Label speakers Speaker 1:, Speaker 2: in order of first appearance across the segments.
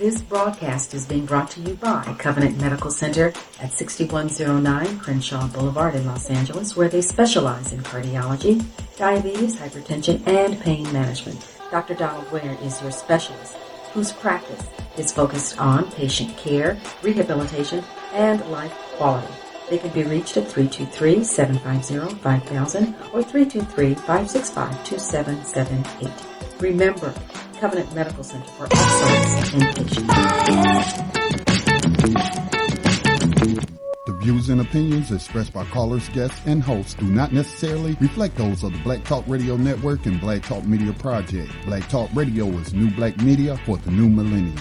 Speaker 1: This broadcast is being brought to you by Covenant Medical Center at 6109 Crenshaw Boulevard in Los Angeles, where they specialize in cardiology, diabetes, hypertension, and pain management. Dr. Donald Ware is your specialist, whose practice is focused on patient care, rehabilitation, and life quality. They can be reached at 323-750-5000 or 323-565-2778. Remember, Covenant Medical Center for excellence in patient care.
Speaker 2: The views and opinions expressed by callers, guests, and hosts do not necessarily reflect those of the Black Talk Radio Network and Black Talk Media Project. Black Talk Radio is new black media for the new millennium.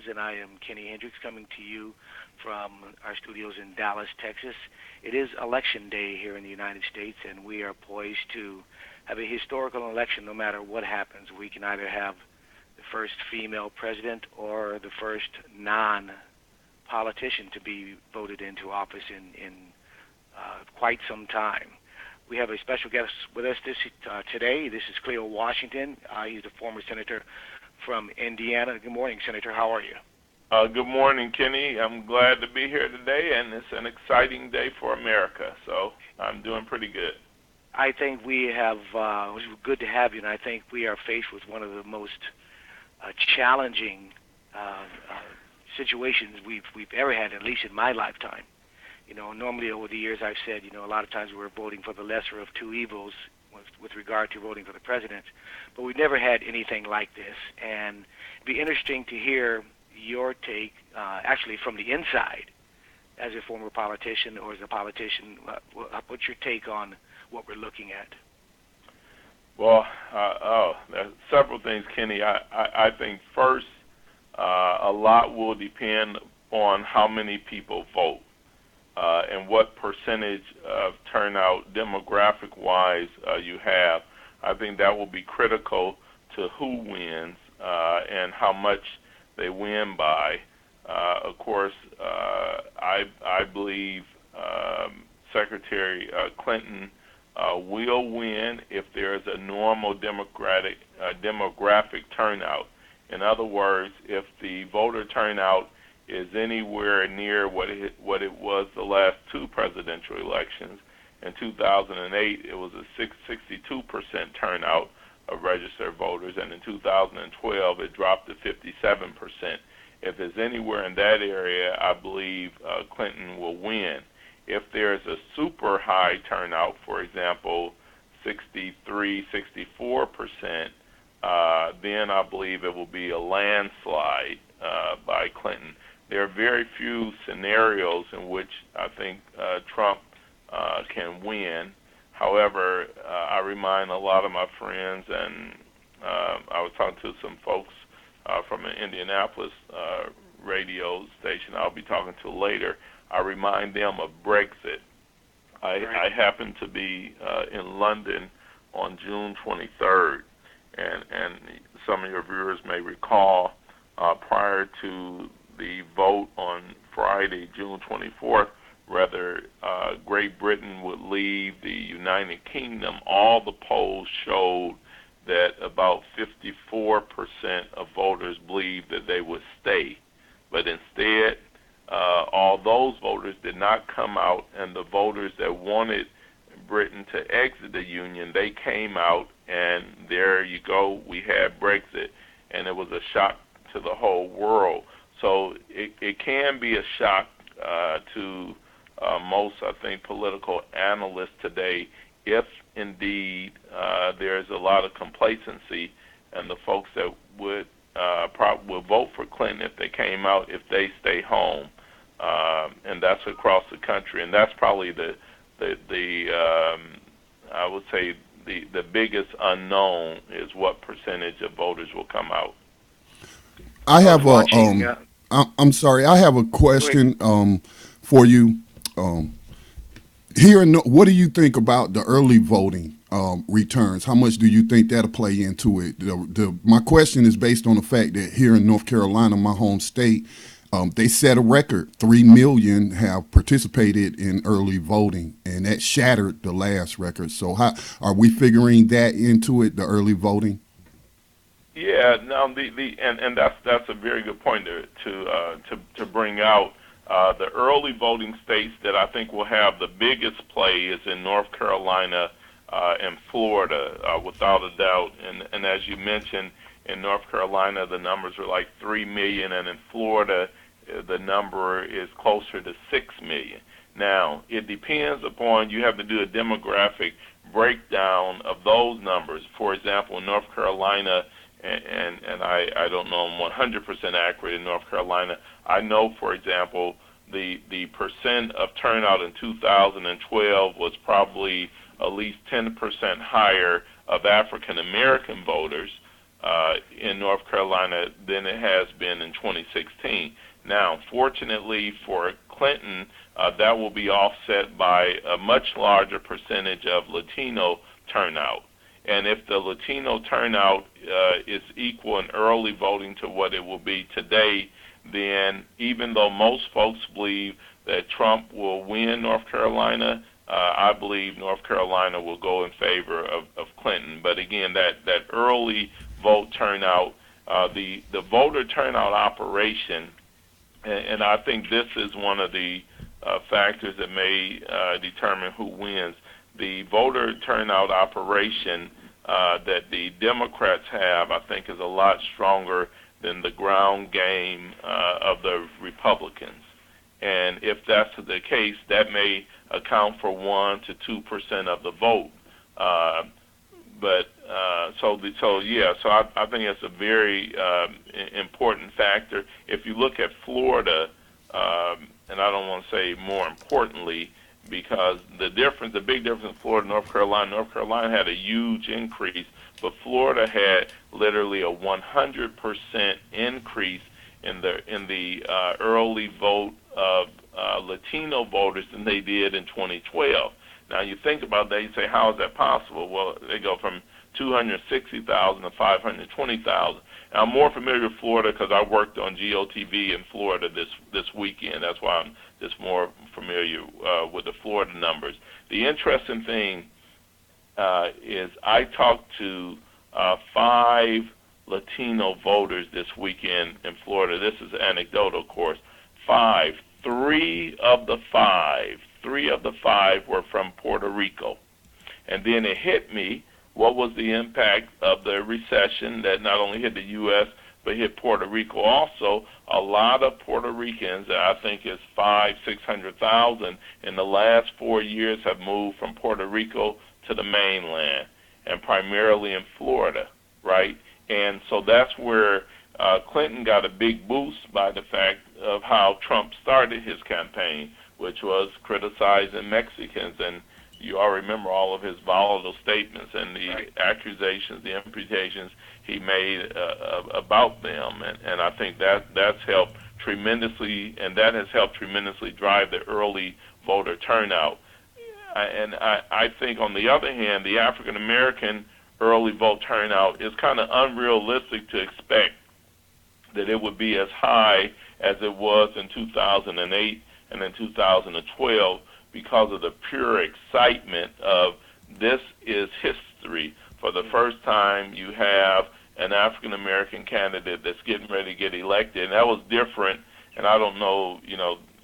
Speaker 3: And I am Kenny Hendricks coming to you from our studios in Dallas, Texas. It is Election Day here in the United States, and we are poised to have a historical election no matter what happens. We can either have the first female president or the first non-politician to be voted into office in quite some time. We have a special guest with us today. This is Cleo Washington. He's a former senator from Indiana. Good morning, Senator. How are you?
Speaker 4: Good morning, Kenny. I'm glad to be here today, and it's an exciting day for America, so I'm doing pretty good.
Speaker 3: I think we have, it was good to have you, and I think we are faced with one of the most challenging situations we've ever had, at least in my lifetime. You know, normally over the years I've said, a lot of times we're voting for the lesser of two evils with regard to voting for the president, but we've never had anything like this, and it'd be interesting to hear your take, actually from the inside, as a former politician or as a politician. What's your take on what we're looking at?
Speaker 4: Well, there's several things, Kenny. I think first, a lot will depend on how many people vote and what percentage of turnout demographic-wise you have. I think that will be critical to who wins and how much they win by. Of course, I believe Secretary Clinton will win if there is a normal demographic turnout. In other words, if the voter turnout is anywhere near what it was the last two presidential elections. In 2008, it was a 62% turnout of registered voters, and in 2012 it dropped to 57%. If it's anywhere in that area, I believe Clinton will win. If there's a super high turnout, for example, 63, 64%, then I believe it will be a landslide by Clinton. There are very few scenarios in which I think Trump can win. However, I remind a lot of my friends, and I was talking to some folks from an Indianapolis radio station I'll be talking to later. I remind them of Brexit. I happened to be in London on June 23rd, and some of your viewers may recall prior to the vote on Friday, June 24th, whether Great Britain would leave the United Kingdom, all the polls showed that about 54% of voters believed that they would stay. But instead, all those voters did not come out, and the voters that wanted Britain to exit the Union, they came out, and there you go, we had Brexit, and it was a shock to the whole world. So it can be a shock to most, I think, political analysts today, if indeed there's a lot of complacency, and the folks that would probably would vote for Clinton if they came out, if they stay home, and that's across the country, and that's probably the I would say the biggest unknown is what percentage of voters will come out.
Speaker 2: I have I'm sorry. I have a question for you. What do you think about the early voting returns? How much do you think that'll play into it? My question is based on the fact that here in North Carolina, my home state, they set a record. 3 million have participated in early voting, and that shattered the last record. So how are we figuring that into it, the early voting?
Speaker 4: Yeah, no, and that's a very good point to bring out. The early voting states that I think will have the biggest play is in North Carolina and Florida, without a doubt. And as you mentioned, in North Carolina, the numbers are like 3 million, and in Florida, the number is closer to 6 million. Now, it depends upon, you have to do a demographic breakdown of those numbers. For example, in North Carolina, and I don't know I'm 100% accurate in North Carolina. I know, for example, the percent of turnout in 2012 was probably at least 10% higher of African American voters in North Carolina than it has been in 2016. Now, fortunately for Clinton, that will be offset by a much larger percentage of Latino turnout. And if the Latino turnout is equal in early voting to what it will be today, then even though most folks believe that Trump will win North Carolina, I believe North Carolina will go in favor of Clinton. But again, that early vote turnout, the voter turnout operation, and I think this is one of the factors that may determine who wins. The voter turnout operation that the Democrats have, I think, is a lot stronger than the ground game of the Republicans. And if that's the case, that may account for 1 to 2% of the vote. So I think it's a very important factor. If you look at Florida, and I don't want to say more importantly, because the big difference in Florida and North Carolina had a huge increase, but Florida had literally a 100% increase in the early vote of Latino voters than they did in 2012. Now you think about that, you say, how is that possible? Well, they go from 260,000 to 520,000. I'm more familiar with Florida because I worked on GOTV in Florida this weekend. That's why I'm just more familiar with the Florida numbers. The interesting thing is I talked to 5 Latino voters this weekend in Florida. This is anecdotal, of course. 5. 3 of the 5 were from Puerto Rico. And then it hit me, what was the impact of the recession that not only hit the U.S., but hit Puerto Rico also. A lot of Puerto Ricans, I think it's 600,000 in the last 4 years, have moved from Puerto Rico to the mainland, and primarily in Florida, right? And so that's where Clinton got a big boost by the fact of how Trump started his campaign, which was criticizing Mexicans. And you all remember all of his volatile statements and the accusations, the imputations he made about them. And I think that's helped tremendously, and that has helped tremendously drive the early voter turnout. And I think, on the other hand, the African-American early vote turnout is kind of unrealistic to expect that it would be as high as it was in 2008 and in 2012 because of the pure excitement of this is history. For the first time, you have an African-American candidate that's getting ready to get elected, and that was different. And I don't know,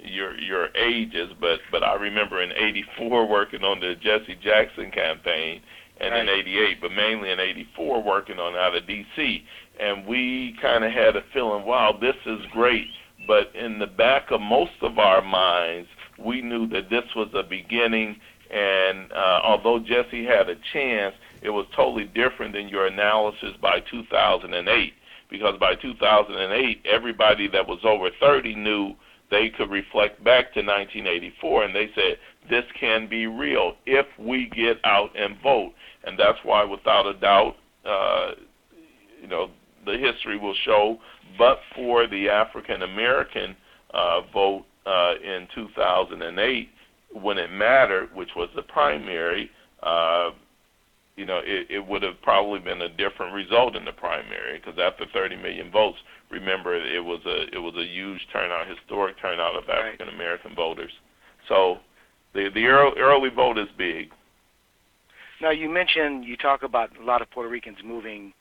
Speaker 4: your ages, but I remember in '84 working on the Jesse Jackson campaign, and in '88, but mainly in '84 working on out of D.C. And we kind of had a feeling, wow, this is great, but in the back of most of our minds, we knew that this was a beginning, and although Jesse had a chance, it was totally different than your analysis by 2008, because by 2008, everybody that was over 30 knew they could reflect back to 1984, and they said, this can be real if we get out and vote. And that's why, without a doubt, the history will show, but for the African American vote in 2008, when it mattered, which was the primary, it would have probably been a different result in the primary, because after 30 million votes, remember, it was a huge turnout, historic turnout of African American voters. So the early vote is big.
Speaker 3: Now, you talk about a lot of Puerto Ricans moving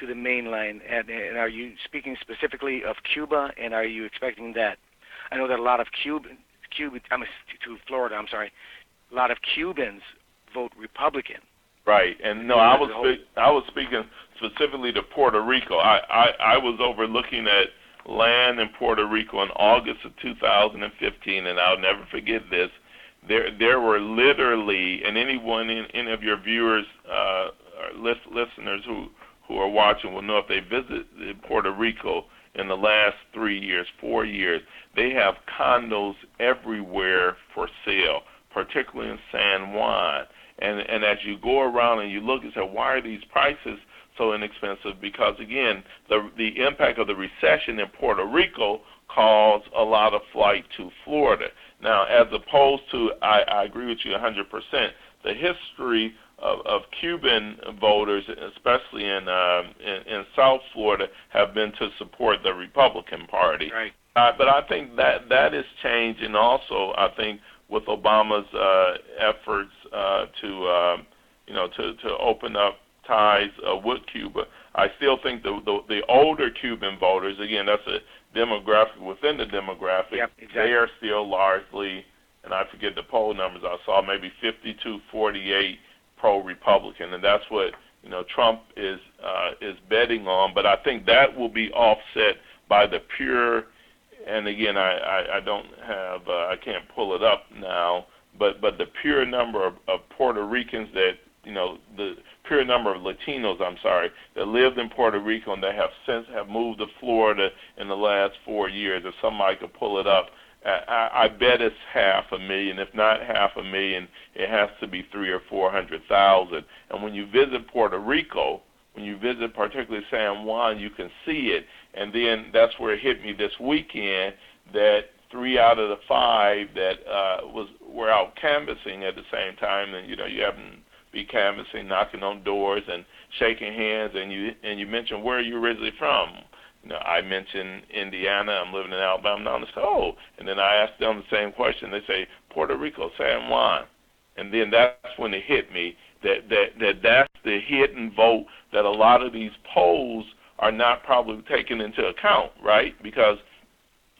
Speaker 3: to the mainland, and are you speaking specifically of Cuba, and are you expecting that? I know that a lot of to Florida, a lot of Cubans vote Republican.
Speaker 4: Right, and no, I was speaking specifically to Puerto Rico. I was over looking at land in Puerto Rico in August of 2015, and I'll never forget this. There were literally, and any of your viewers, listeners who are watching will know, if they visit Puerto Rico in the last 3 years, 4 years, they have condos everywhere for sale, particularly in San Juan. And as you go around and you look and say, why are these prices so inexpensive? Because, again, the impact of the recession in Puerto Rico caused a lot of flight to Florida. Now, as opposed to, I agree with you 100%, the history of Cuban voters, especially in South Florida, have been to support the Republican Party.
Speaker 3: Right.
Speaker 4: But I think that is changing also, I think, with Obama's efforts to open up ties with Cuba. I still think the older Cuban voters, again, that's a demographic within the demographic,
Speaker 3: yep, exactly.
Speaker 4: They are still largely, and I forget the poll numbers I saw, maybe 52-48 pro-Republican, and that's what Trump is betting on. But I think that will be offset by the pure, and again, I don't have, I can't pull it up now, but the pure number of Puerto Ricans that, the pure number of Latinos, that lived in Puerto Rico and that have since moved to Florida in the last 4 years. If somebody could pull it up, I bet it's 500,000. If not 500,000, it has to be 300,000 or 400,000. And when you visit Puerto Rico, when you visit particularly San Juan, you can see it. And then that's where it hit me this weekend that 3 out of the 5 that were out canvassing at the same time, and you happen to be canvassing, knocking on doors and shaking hands, and you mentioned, where are you originally from? I mentioned Indiana. I'm living in Alabama now. And they say, oh, and then I asked them the same question. They say Puerto Rico, San Juan, and then that's when it hit me that that's the hidden vote that a lot of these polls are not probably taking into account, right? Because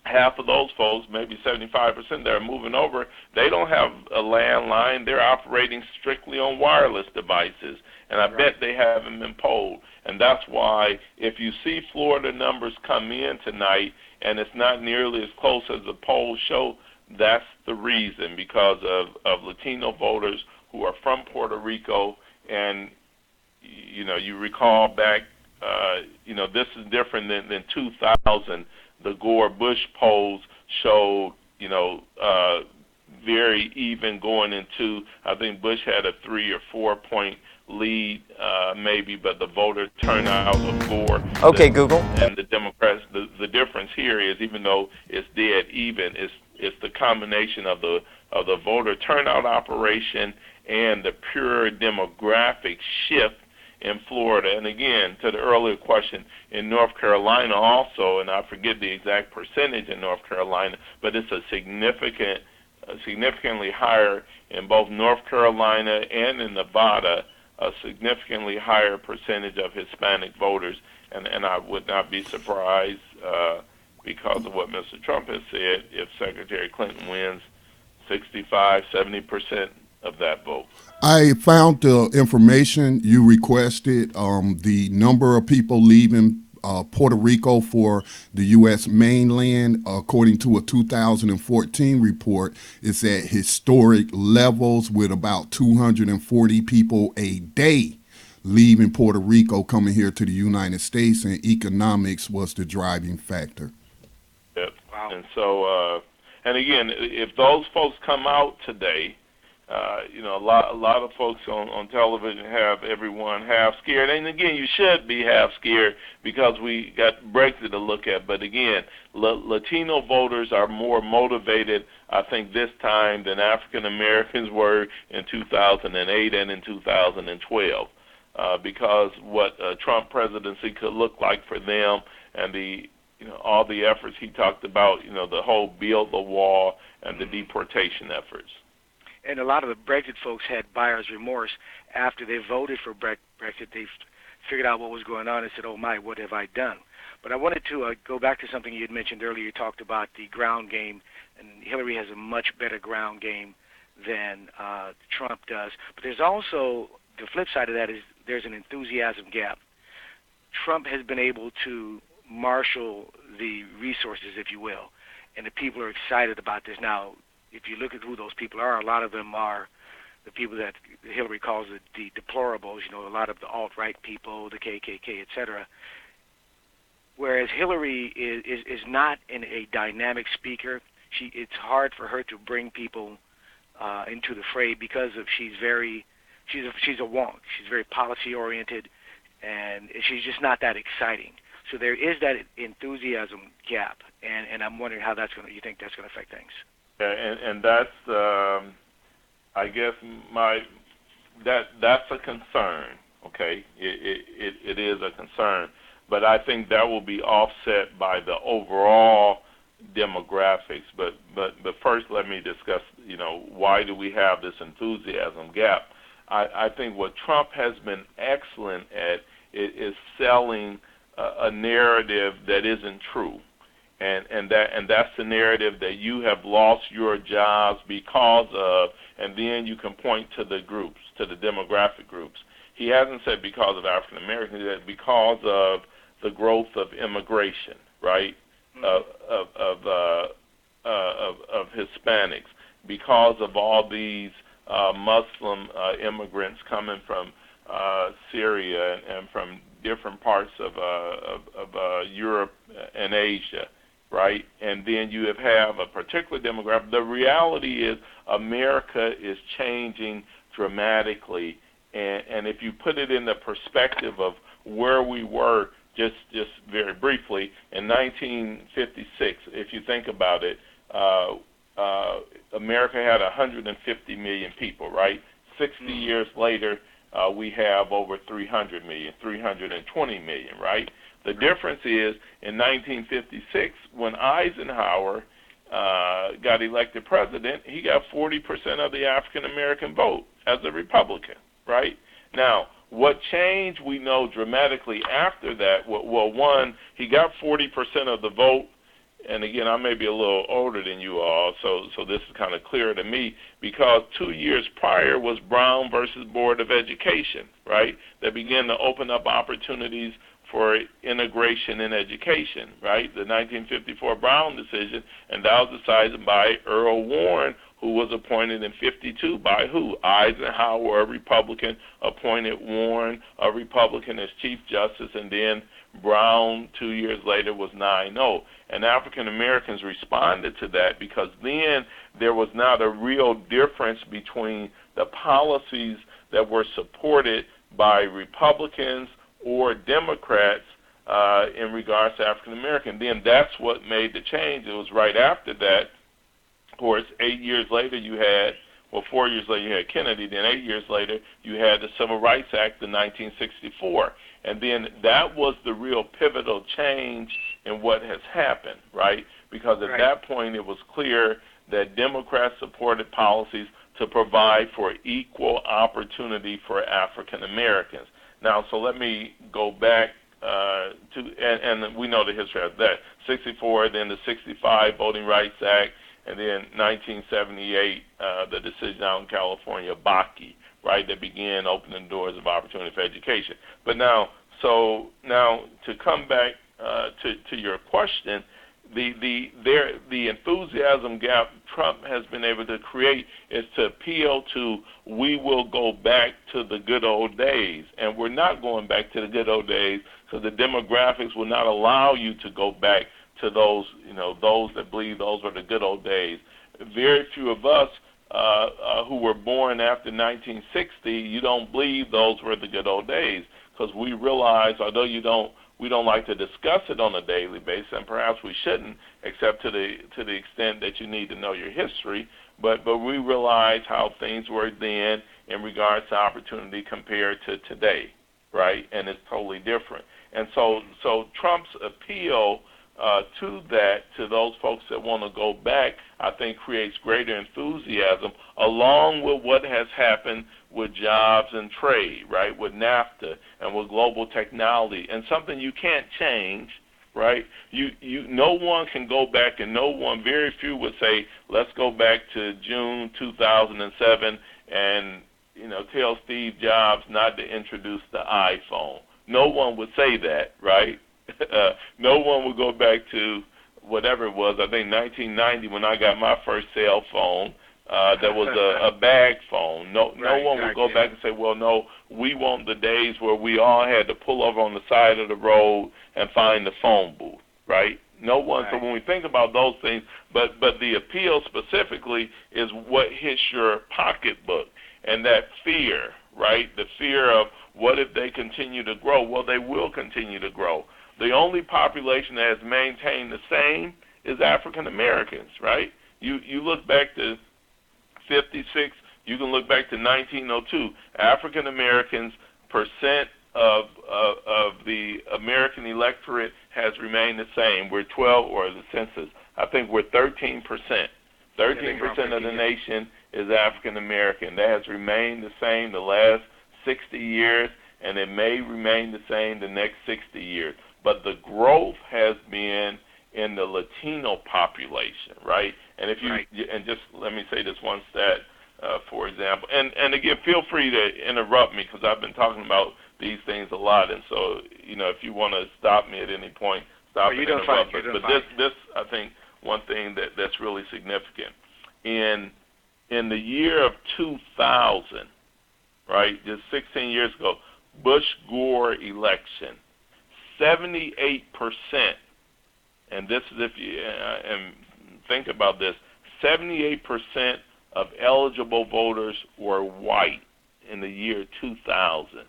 Speaker 4: half of those folks, maybe 75% that are moving over, they don't have a landline. They're operating strictly on wireless devices, and I bet they haven't been polled. And that's why if you see Florida numbers come in tonight and it's not nearly as close as the polls show, that's the reason, because of Latino voters who are from Puerto Rico. And, you recall back, this is different than 2000. The Gore-Bush polls showed, very even going into, I think Bush had a 3 or 4 point lead, maybe, but the voter turnout of Gore.
Speaker 5: Okay, Google.
Speaker 4: And the Democrats, the difference here is, even though it's dead even, it's the combination of the voter turnout operation and the pure demographic shift in Florida. And again, to the earlier question, in North Carolina also, and I forget the exact percentage in North Carolina, but it's a significantly higher in both North Carolina and in Nevada, a significantly higher percentage of Hispanic voters. And I would not be surprised, because of what Mr. Trump has said, if Secretary Clinton wins 65-70% of that vote.
Speaker 2: I found the information you requested. The number of people leaving Puerto Rico for the U.S. mainland, according to a 2014 report, is at historic levels with about 240 people a day leaving Puerto Rico, coming here to the United States, and economics was the driving factor.
Speaker 4: Yep.
Speaker 3: Wow.
Speaker 4: And so, and again, if those folks come out today, a lot of folks on television have everyone half scared. And again, you should be half scared because we got Brexit to look at. But again, Latino voters are more motivated, I think, this time than African Americans were in 2008 and in 2012. Because what Trump presidency could look like for them, and all the efforts he talked about, the whole build the wall and the deportation efforts.
Speaker 3: And a lot of the Brexit folks had buyer's remorse after they voted for Brexit. They figured out what was going on and said, "Oh my, what have I done?" But I wanted to go back to something you had mentioned earlier. You talked about the ground game, and Hillary has a much better ground game than Trump does. But there's also the flip side of that is there's an enthusiasm gap. Trump has been able to marshal the resources, if you will, and the people are excited about this. Now, if you look at who those people are, a lot of them are the people that Hillary calls the deplorables, a lot of the alt-right people, the KKK, etc. Whereas Hillary is not a dynamic speaker. It's hard for her to bring people into the fray because she's a wonk. She's very policy-oriented, and she's just not that exciting. So there is that enthusiasm gap, and I'm wondering how you think that's going to affect things.
Speaker 4: Yeah, and that's, I guess, that's a concern. Okay, it is a concern, but I think that will be offset by the overall demographics. But first, let me discuss, why do we have this enthusiasm gap? I think what Trump has been excellent at is selling a narrative that isn't true. And that's the narrative that you have lost your jobs because of, and then you can point to the groups, to the demographic groups. He hasn't said because of African Americans, he said because of the growth of immigration, right? Of Hispanics, because of all these Muslim immigrants coming from Syria and from different parts of Europe and Asia. Right, and then you have a particular demographic. The reality is America is changing dramatically, and if you put it in the perspective of where we were, just very briefly, in 1956, if you think about it, America had 150 million people, right? 60 years later, we have over 300 million, 320 million, right? The difference is, in 1956, when Eisenhower got elected president, he got 40% of the African-American vote as a Republican, right? Now, what changed, we know, dramatically after that, well, one, he got 40% of the vote, and again, I may be a little older than you all, so this is kind of clear to me, because 2 years prior was Brown versus Board of Education, right? That began to open up opportunities for integration in education, right? The 1954 Brown decision, and that was decided by Earl Warren, who was appointed in 52 by who? Eisenhower, a Republican, appointed Warren, a Republican, as Chief Justice, and then Brown 2 years later was 9-0. And African Americans responded to that because then there was not a real difference between the policies that were supported by Republicans or Democrats in regards to African American. Then that's what made the change. It was right after that. Of course, 8 years later you had, 4 years later you had Kennedy, then 8 years later you had the Civil Rights Act in 1964. And then that was the real pivotal change in what has happened, right? Because at that point it was clear that Democrats supported policies to provide for equal opportunity for African Americans. Now, so let me go back and we know the history of that. 64, then the 65 Voting Rights Act, and then 1978, the decision out in California, Bakke, right, that began opening doors of opportunity for education. But now, So now to come back to your question, the enthusiasm gap Trump has been able to create is to appeal to, we will go back to the good old days, and we're not going back to the good old days because the demographics will not allow you to go back to those, those that believe those were the good old days. Very few of us who were born after 1960, you don't believe those were the good old days, because we realize, although we don't like to discuss it on a daily basis, and perhaps we shouldn't, except to the extent that you need to know your history. But we realize how things were then in regards to opportunity compared to today, right? And it's totally different. And so Trump's appeal to those folks that want to go back, I think creates greater enthusiasm, along with what has happened with jobs and trade, right, with NAFTA and with global technology, and something you can't change, right? No one can go back, and very few would say, let's go back to June 2007 and tell Steve Jobs not to introduce the iPhone. No one would say that, right? No one would go back to whatever it was, I think 1990 when I got my first cell phone. That was a bag phone. No one would go back and say, well, no, we want the days where we all had to pull over on the side of the road and find the phone booth, right? No one. Right. So when we think about those things, but the appeal specifically is what hits your pocketbook, and that fear, right? The fear of what if they continue to grow? Well, they will continue to grow. The only population that has maintained the same is African Americans, right? You look back to 56, you can look back to 1902. African Americans percent of the American electorate has remained the same. We're 12, or the census, I think we're 13%. 13% of the nation is African American. That has remained the same the last 60 years, and it may remain the same the next 60 years. But the growth has been in the Latino population, right? And if you and just let me say this one stat, for example, and again, feel free to interrupt me because I've been talking about these things a lot, and so if you want to stop me at any point, stop and interrupt. But this I think one thing that's really significant in the year of 2000, right, just 16 years ago, Bush-Gore election. 78%, and this is if you and think about this, 78% of eligible voters were white in the year 2000.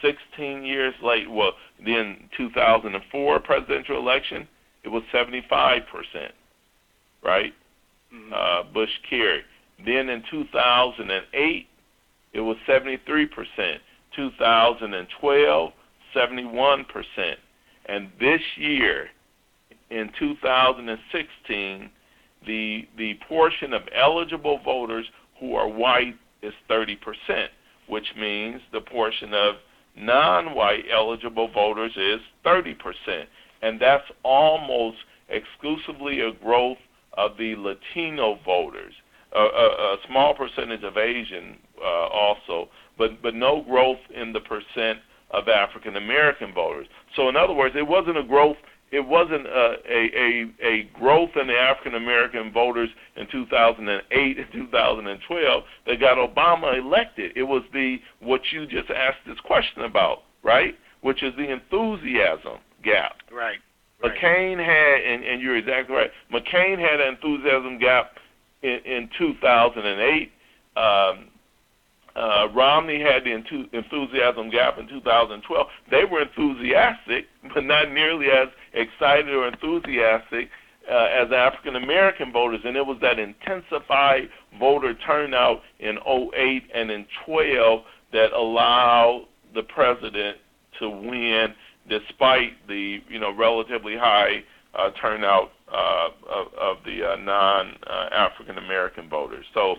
Speaker 4: 16 years later, well, then 2004 presidential election, it was 75%, right? Mm-hmm. Bush carried. Then in 2008, it was 73%. 2012, 71%. And this year, in 2016, the portion of eligible voters who are white is 30%, which means the portion of non-white eligible voters is 30%. And that's almost exclusively a growth of the Latino voters, a small percentage of Asian also, but no growth in the percent of African American voters. So in other words, it wasn't a growth. It wasn't a growth in the African American voters in 2008 and 2012 that got Obama elected. It was what you just asked this question about, right? Which is the enthusiasm gap.
Speaker 3: Right.
Speaker 4: McCain had, and you're exactly right. McCain had an enthusiasm gap in 2008. Romney had the enthusiasm gap in 2012. They were enthusiastic, but not nearly as excited or enthusiastic as African American voters. And it was that intensified voter turnout in 2008 and in 2012 that allowed the president to win, despite the relatively high turnout of the non-African American voters. So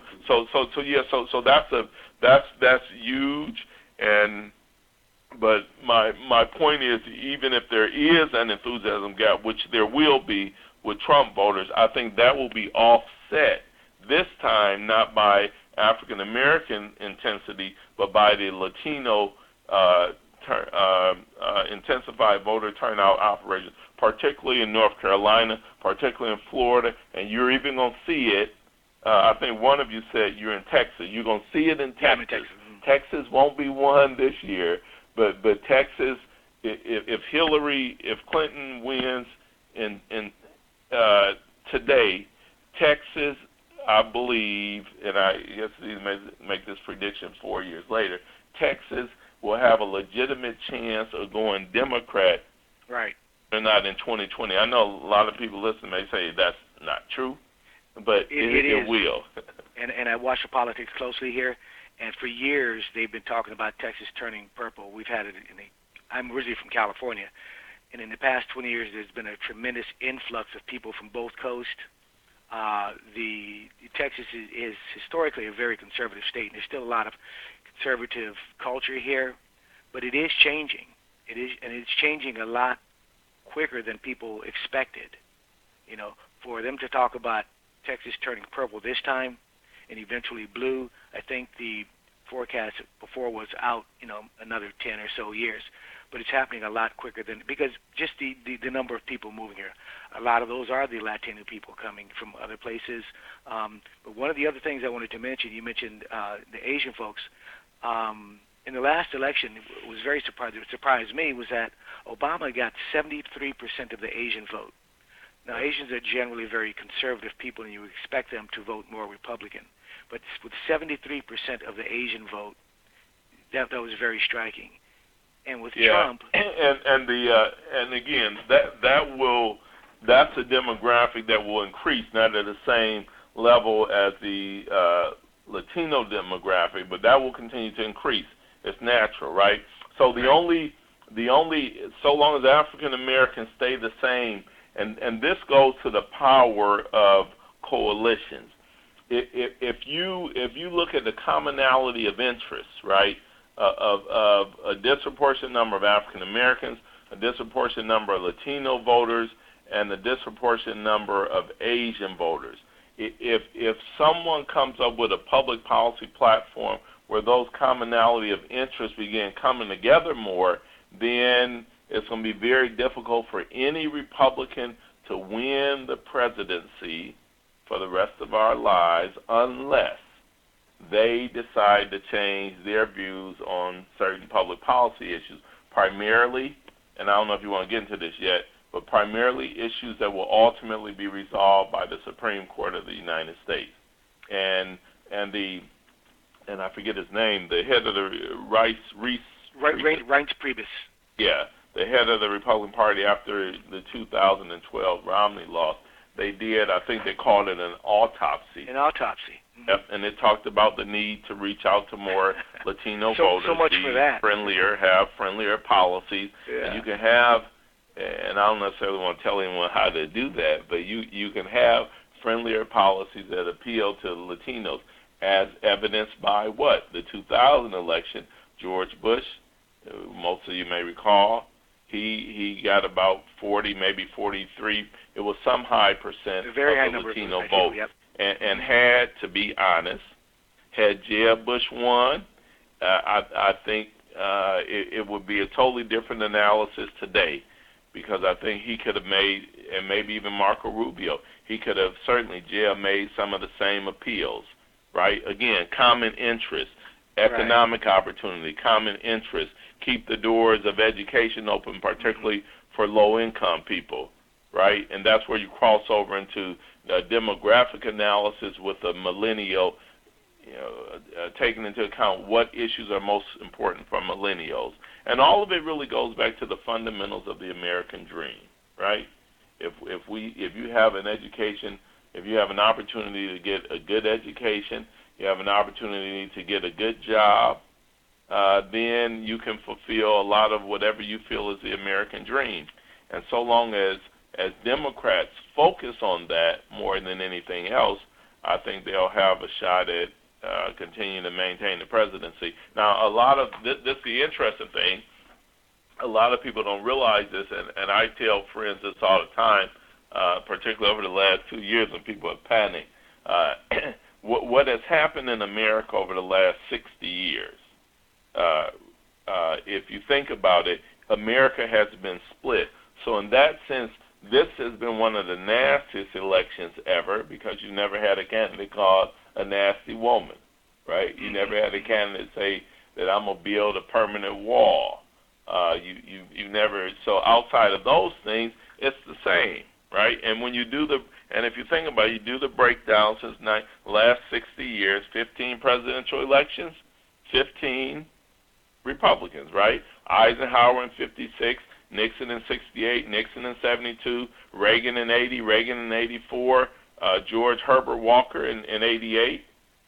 Speaker 4: that's huge. But my point is, even if there is an enthusiasm gap, which there will be with Trump voters, I think that will be offset this time not by African American intensity, but by the Latino intensified voter turnout operations, particularly in North Carolina, particularly in Florida, and you're even going to see it. I think one of you said you're in Texas. You're going to see it in Texas.
Speaker 3: Yeah, I'm in Texas.
Speaker 4: Texas won't be one this year, but Texas, if Clinton wins in today, Texas, I believe, and I yesterday make this prediction 4 years later, Texas will have a legitimate chance of going Democrat.
Speaker 3: Right.
Speaker 4: Or not in 2020. I know a lot of people listening may say that's not true, but it will.
Speaker 3: And I watch the politics closely here, and for years they've been talking about Texas turning purple. We've had it I'm originally from California, and in the past 20 years there's been a tremendous influx of people from both coasts. Texas is historically a very conservative state, and there's still a lot of conservative culture here, but it is changing. It's changing a lot quicker than people expected. You know, for them to talk about Texas turning purple this time and eventually blue, I think the forecast before was out, another 10 or so years. But it's happening a lot quicker because just the number of people moving here. A lot of those are the Latino people coming from other places. But one of the other things I wanted to mention, you mentioned the Asian folks. In the last election, it was very surprising. What surprised me was that Obama got 73% of the Asian vote. Now, Asians are generally very conservative people, and you expect them to vote more Republican. But with 73% of the Asian vote, that was very striking. And with Trump,
Speaker 4: and again, that's a demographic that will increase, not at the same level as the Latino demographic, but that will continue to increase. It's natural, right? So the only so long as African Americans stay the same, and this goes to the power of coalitions. If you look at the commonality of interests, right, of a disproportionate number of African Americans, a disproportionate number of Latino voters, and a disproportionate number of Asian voters. If someone comes up with a public policy platform where those commonality of interests begin coming together more, then it's going to be very difficult for any Republican to win the presidency for the rest of our lives unless they decide to change their views on certain public policy issues, primarily, and I don't know if you want to get into this yet, but primarily issues that will ultimately be resolved by the Supreme Court of the United States. And I forget his name, the head of the
Speaker 3: Reince Priebus.
Speaker 4: Yeah, the head of the Republican Party after the 2012 Romney loss. They did, I think they called it an autopsy.
Speaker 3: An autopsy. Mm-hmm.
Speaker 4: Yep, and it talked about the need to reach out to more Latino voters.
Speaker 3: So much for that.
Speaker 4: Have friendlier policies.
Speaker 3: Yeah.
Speaker 4: And you can have, and I don't necessarily want to tell anyone how to do that, but you can have friendlier policies that appeal to Latinos, as evidenced by what? The 2000 election, George Bush, most of you may recall, he got about 40, maybe 43. It was some high percent of the Latino vote.
Speaker 3: Yep.
Speaker 4: And had, to be honest, had Jeb Bush won, I think it would be a totally different analysis today, because I think he could have made, and maybe even Marco Rubio, he could have certainly, Jeb made some of the same appeals, right? Again, common interest, economic opportunity, common interest, keep the doors of education open, particularly for low-income people, right? And that's where you cross over into demographic analysis with a millennial, taking into account what issues are most important for millennials. And all of it really goes back to the fundamentals of the American dream, right? If you have an education, if you have an opportunity to get a good education, you have an opportunity to get a good job, then you can fulfill a lot of whatever you feel is the American dream. And so long as Democrats focus on that more than anything else, I think they'll have a shot at continuing to maintain the presidency. Now, a lot of this is the interesting thing. A lot of people don't realize this, and I tell friends this all the time, particularly over the last 2 years when people have panicked. What has happened in America over the last 60 years, if you think about it, America has been split. So in that sense, this has been one of the nastiest elections ever because you never had a candidate called a nasty woman, right? You never had a candidate say that I'm gonna build a permanent wall. You never. So outside of those things, it's the same, right? And when you do and if you think about it, you do the breakdown since the last 60 years, 15 presidential elections, 15 Republicans, right? Eisenhower in 56, Nixon in 68, Nixon in 72, Reagan in 80, Reagan in 84, George Herbert Walker in 88,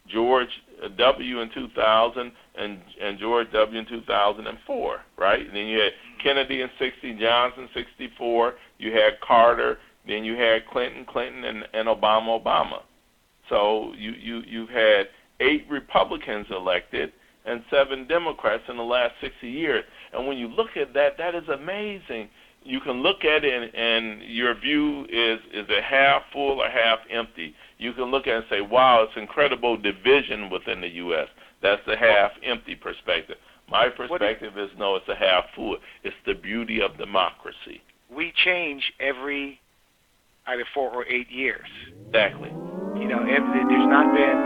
Speaker 4: George W. in 2000, and George W. in 2004, right? And then you had Kennedy in 60, Johnson 64, you had Carter, then you had Clinton, and Obama. So you've had 8 Republicans elected and 7 Democrats in the last 60 years. And when you look at that, that is amazing. You can look at it and your view is it half full or half empty. You can look at it and say, wow, it's incredible division within the U.S. That's the half empty perspective. My perspective is no, it's a half full. It's the beauty of democracy.
Speaker 3: We change every either 4 or 8 years.
Speaker 4: Exactly.
Speaker 3: You know, there's not been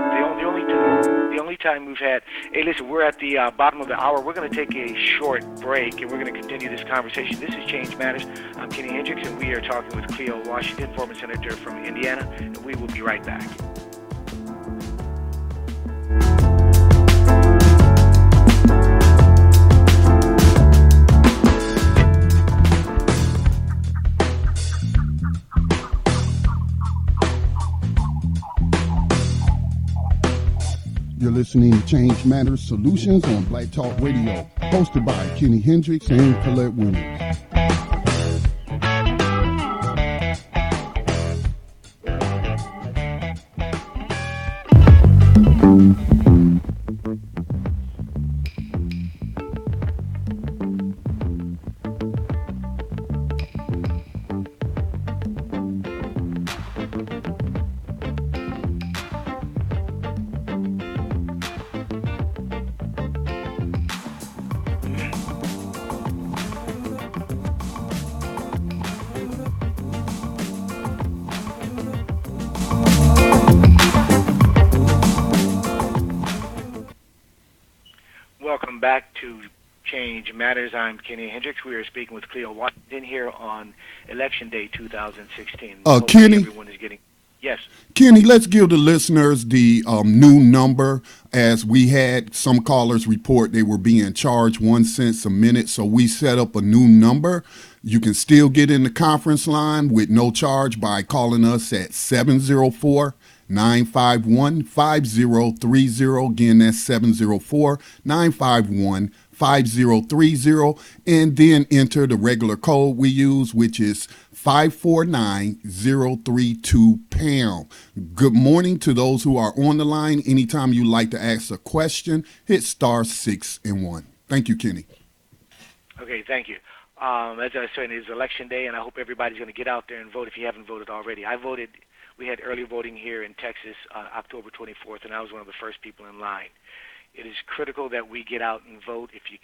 Speaker 3: the only time we've had. Hey, listen, we're at the bottom of the hour. We're going to take a short break, and we're going to continue this conversation. This is Change Matters. I'm Kenny Hendricks, and we are talking with Cleo Washington, former senator from Indiana, and we will be right back.
Speaker 2: You're listening to Change Matters Solutions on Black Talk Radio, hosted by Kenny Hendricks and Colette Williams.
Speaker 3: Welcome back to Change Matters. I'm Kenny Hendricks. We are speaking with Cleo Washington here on Election Day 2016.
Speaker 2: Kenny?
Speaker 3: Everyone is getting... Yes.
Speaker 2: Kenny, let's give the listeners the new number, as we had some callers report they were being charged 1 cent a minute, so we set up a new number. You can still get in the conference line with no charge by calling us at 704-951-5030. Again, that's 704-951-5030. And then enter the regular code we use, which is 549032#. Good morning to those who are on the line. Anytime you like to ask a question, hit *6 and 1. Thank you, Kenny.
Speaker 3: Okay, thank you. As I was saying, it's Election Day, and I hope everybody's going to get out there and vote if you haven't voted already. I voted. We had early voting here in Texas October 24th, and I was one of the first people in line. It is critical that we get out and vote. If you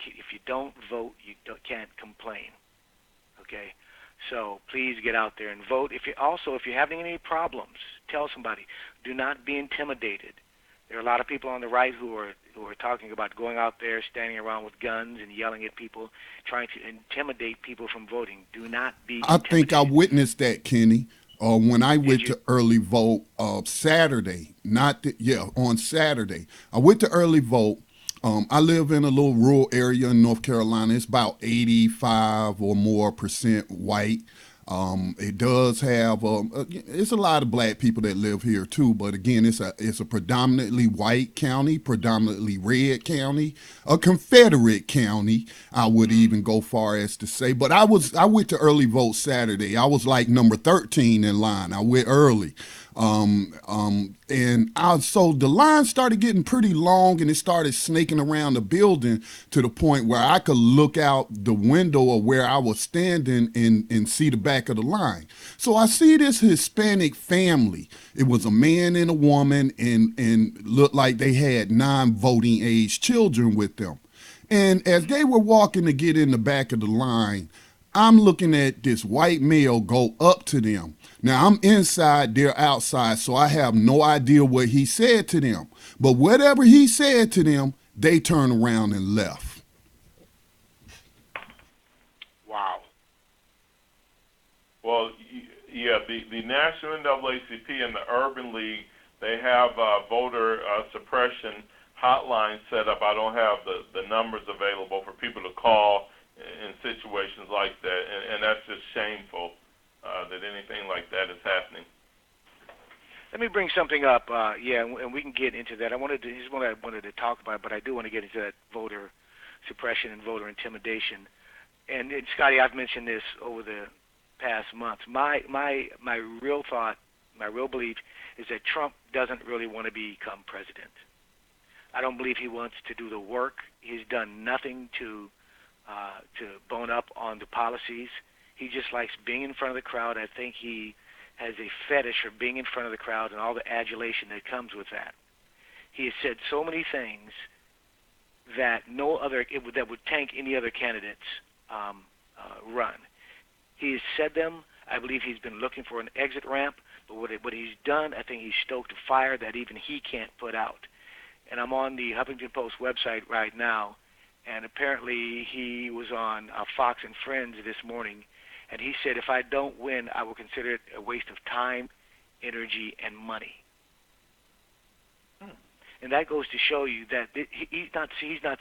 Speaker 3: don't vote, you can't complain. Okay? So please get out there and vote. If you're having any problems, tell somebody. Do not be intimidated. There are a lot of people on the right who are talking about going out there, standing around with guns and yelling at people, trying to intimidate people from voting. Do not be intimidated.
Speaker 2: I think I witnessed that, Kenny, when I went to early vote Saturday. On Saturday. I went to early vote. I live in a little rural area in North Carolina. It's about 85 or more % white. It does have it's a lot of black people that live here too, but again, it's a predominantly white county, predominantly red county, a Confederate county. I would even go far as to say. But I went to early vote Saturday. I was like number 13 in line. I went early. So the line started getting pretty long, and it started snaking around the building to the point where I could look out the window of where I was standing and see the back of the line. So I see this Hispanic family. It was a man and a woman, and looked like they had non-voting age children with them. And as they were walking to get in the back of the line, I'm looking at this white male go up to them. Now, I'm inside, they're outside, so I have no idea what he said to them. But whatever he said to them, they turned around and left.
Speaker 3: Wow.
Speaker 4: Well, yeah, the National NAACP and the Urban League, they have voter suppression hotline set up. I don't have the numbers available for people to call in situations like that, and that's just shameful that anything like that is happening.
Speaker 3: Let me bring something up, and we can get into that. Here's what I wanted to talk about, but I do want to get into that voter suppression and voter intimidation. And Scotty, I've mentioned this over the past months. My real thought, my real belief is that Trump doesn't really want to become president. I don't believe he wants to do the work. He's done nothing to bone up on the policies. He just likes being in front of the crowd. I think he has a fetish for being in front of the crowd and all the adulation that comes with that. He has said so many things that that would tank any other candidate's run. He has said them. I believe he's been looking for an exit ramp, but what he's done, I think he's stoked a fire that even he can't put out. And I'm on the Huffington Post website right now, and apparently he was on Fox and Friends this morning, and he said, if I don't win, I will consider it a waste of time, energy, and money. And that goes to show you that he's not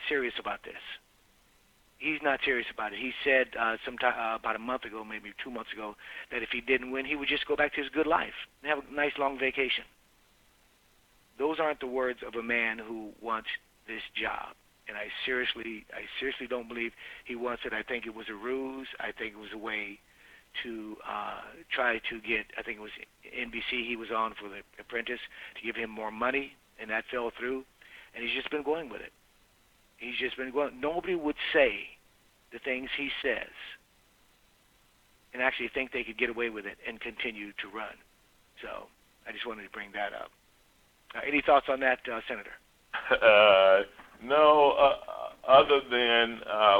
Speaker 3: serious about this. He's not serious about it. He said sometime about a month ago, maybe 2 months ago, that if he didn't win, he would just go back to his good life and have a nice long vacation. Those aren't the words of a man who wants this job. And I seriously don't believe he wants it. I think it was a ruse. I think it was a way to try to get, I think it was NBC he was on for The Apprentice, to give him more money, and that fell through. And he's just been going with it. He's just been going. Nobody would say the things he says and actually think they could get away with it and continue to run. So I just wanted to bring that up. Any thoughts on that, Senator?
Speaker 4: No, other than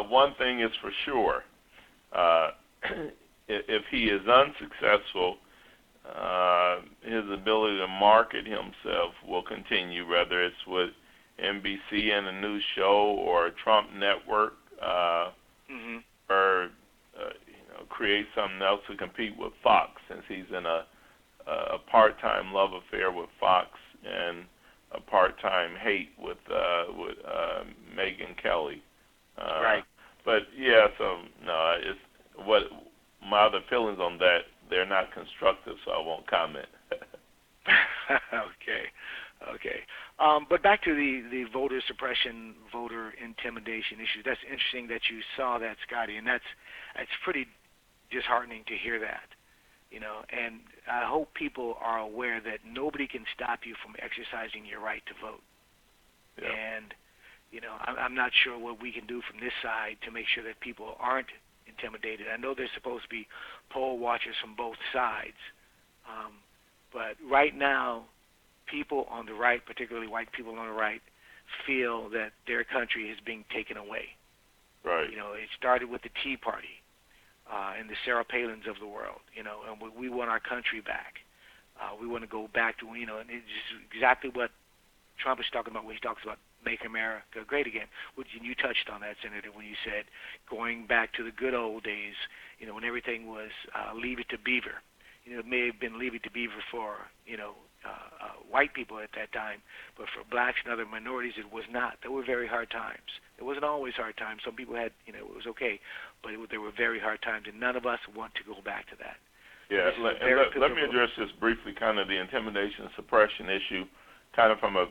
Speaker 4: one thing is for sure. If he is unsuccessful, his ability to market himself will continue, whether it's with NBC and a news show or a Trump network, or create something else to compete with Fox, since he's in a part-time love affair with Fox and a part-time hate with Megyn Kelly.
Speaker 3: Right.
Speaker 4: But yeah, so no, it's what my other feelings on that. They're not constructive, so I won't comment.
Speaker 3: Okay. But back to the voter suppression, voter intimidation issue. That's interesting that you saw that, Scotty, and it's pretty disheartening to hear that. And I hope people are aware that nobody can stop you from exercising your right to vote.
Speaker 4: Yeah.
Speaker 3: And, I'm not sure what we can do from this side to make sure that people aren't intimidated. I know there's supposed to be poll watchers from both sides. But right now, people on the right, particularly white people on the right, feel that their country is being taken away.
Speaker 4: Right.
Speaker 3: It started with the Tea Party. And the Sarah Palins of the world, and we want our country back. We want to go back to, and it's just exactly what Trump is talking about when he talks about make America great again, which you touched on that, Senator, when you said going back to the good old days, when everything was leave it to Beaver. It may have been leave it to Beaver for, white people at that time, but for blacks and other minorities, it was not. There were very hard times. It wasn't always hard times. Some people had, it was okay, but there were very hard times, and none of us want to go back to that.
Speaker 4: Yeah, let me address this briefly, kind of the intimidation and suppression issue, kind of from a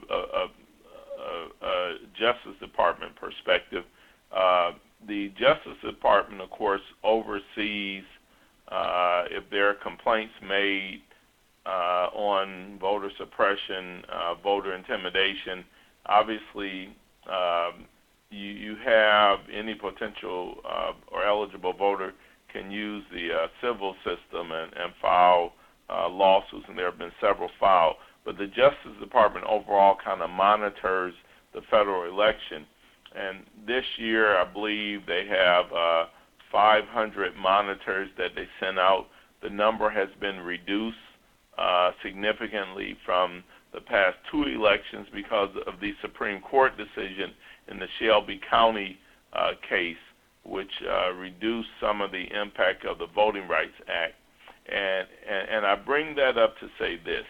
Speaker 4: Justice Department perspective. The Justice Department, of course, oversees if there are complaints made on voter suppression, voter intimidation. Obviously, you have any potential or eligible voter can use the civil system and file lawsuits, and there have been several filed. But the Justice Department overall kind of monitors the federal election. And this year, I believe they have 500 monitors that they sent out. The number has been reduced significantly from the past two elections because of the Supreme Court decision in the Shelby County case, which reduced some of the impact of the Voting Rights Act. And I bring that up to say this.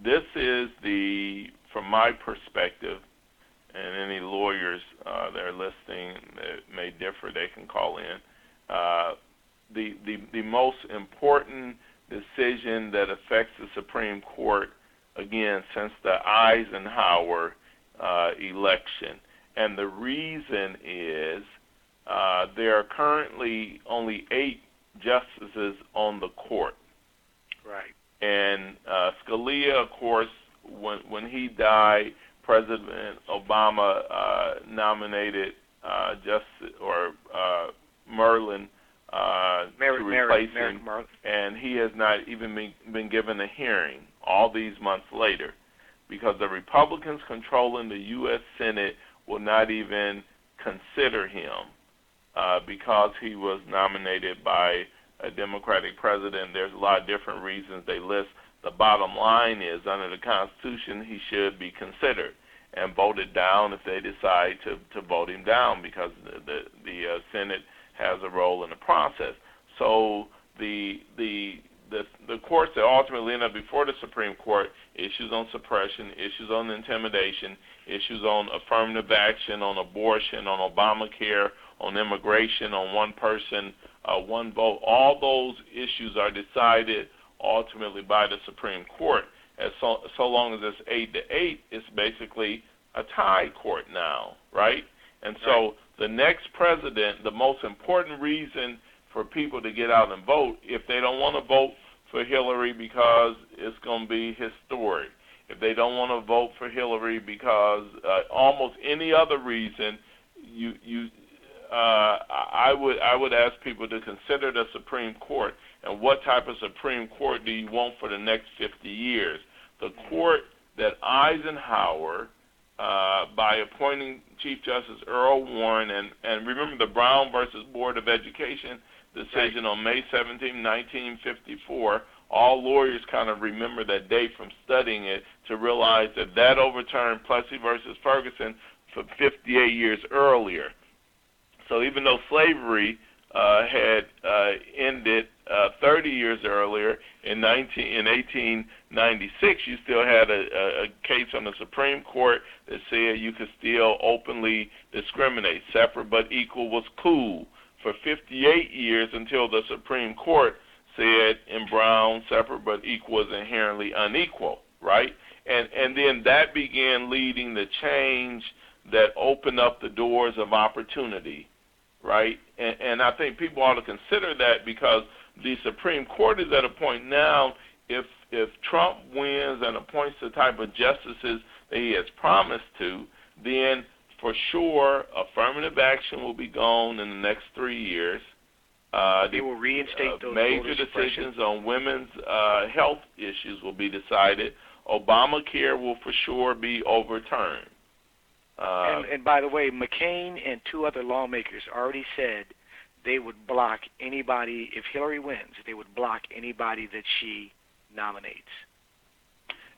Speaker 4: This is from my perspective, and any lawyers that are listening that may differ, they can call in, the most important decision that affects the Supreme Court, again, since the Eisenhower election. And the reason is there are currently only 8 justices on the court.
Speaker 3: Right.
Speaker 4: And Scalia, of course, when he died, President Obama nominated Merlin to replace him, and he has not even been given a hearing all these months later because the Republicans controlling the U.S. Senate will not even consider him because he was nominated by a Democratic president. There's a lot of different reasons they list. The bottom line is, under the Constitution, he should be considered and voted down if they decide to vote him down because the Senate has a role in the process. So the courts that ultimately end up before the Supreme Court, issues on suppression, issues on intimidation, issues on affirmative action, on abortion, on Obamacare, on immigration, on one person, one vote, all those issues are decided ultimately by the Supreme Court. So long as it's 8-8, it's basically a tie court now, right? And so the next president, the most important reason for people to get out and vote, if they don't want to vote for Hillary because it's going to be historic, if they don't want to vote for Hillary because almost any other reason, I would ask people to consider the Supreme Court and what type of Supreme Court do you want for the next 50 years. The court that Eisenhower, by appointing Chief Justice Earl Warren, and remember the Brown versus Board of Education decision on May 17, 1954, all lawyers kind of remember that date from studying it to realize that overturned Plessy versus Ferguson for 58 years earlier. So even though slavery had ended 30 years earlier in 1896, you still had a case on the Supreme Court that said you could still openly discriminate. Separate but equal was cool for 58 years until the Supreme Court said in Brown, separate but equal is inherently unequal, right? And then that began leading the change that opened up the doors of opportunity, right? And I think people ought to consider that because the Supreme Court is at a point now, if Trump wins and appoints the type of justices that he has promised to, then for sure affirmative action will be gone in the next 3 years.
Speaker 3: They will reinstate those
Speaker 4: major decisions on women's health issues will be decided. Obamacare will for sure be overturned.
Speaker 3: And by the way, McCain and 2 other lawmakers already said they would block anybody, if Hillary wins, they would block anybody that she nominates.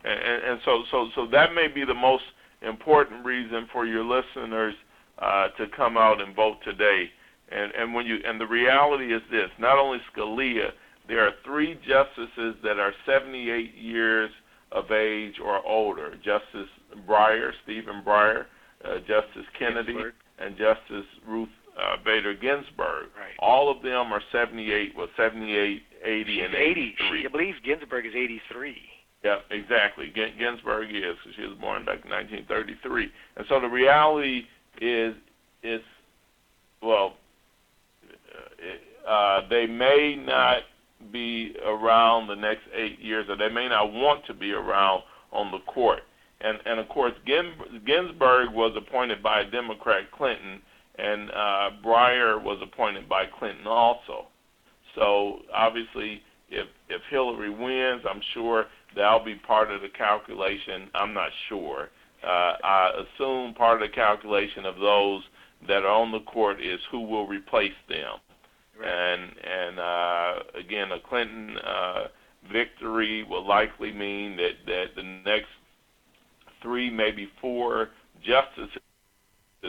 Speaker 4: And so that may be the most important reason for your listeners to come out and vote today. And the reality is this: not only Scalia, there are 3 justices that are 78 years of age or older: Justice Breyer, Stephen Breyer, Justice Kennedy, and Justice Ruth Bader Ginsburg.
Speaker 3: Right.
Speaker 4: All of them are 78, 80,
Speaker 3: She's
Speaker 4: and
Speaker 3: 80. I believe Ginsburg is 83.
Speaker 4: Yeah, exactly. Ginsburg is, because she was born back in 1933. And so the reality is they may not be around the next 8 years, or they may not want to be around on the court. And of course, Ginsburg was appointed by a Democrat, Clinton, and Breyer was appointed by Clinton also. So obviously, if Hillary wins, I'm sure that'll be part of the calculation. I'm not sure. I assume part of the calculation of those that are on the court is who will replace them.
Speaker 3: Right.
Speaker 4: And again, a Clinton victory will likely mean that the next 3, maybe 4 justices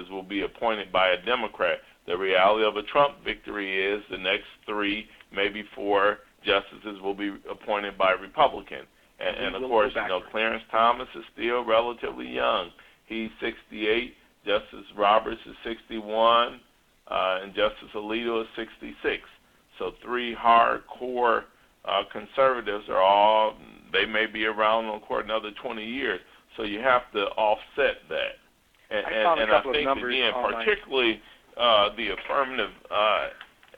Speaker 4: will be appointed by a Democrat. The reality of a Trump victory is the next 3, maybe 4 justices will be appointed by a Republican. And of course, Clarence Thomas is still relatively young. He's 68. Justice Roberts is 61. And Justice Alito is 66. So 3 hardcore conservatives they may be around on court another 20 years. So you have to offset that. And I think, again, particularly the affirmative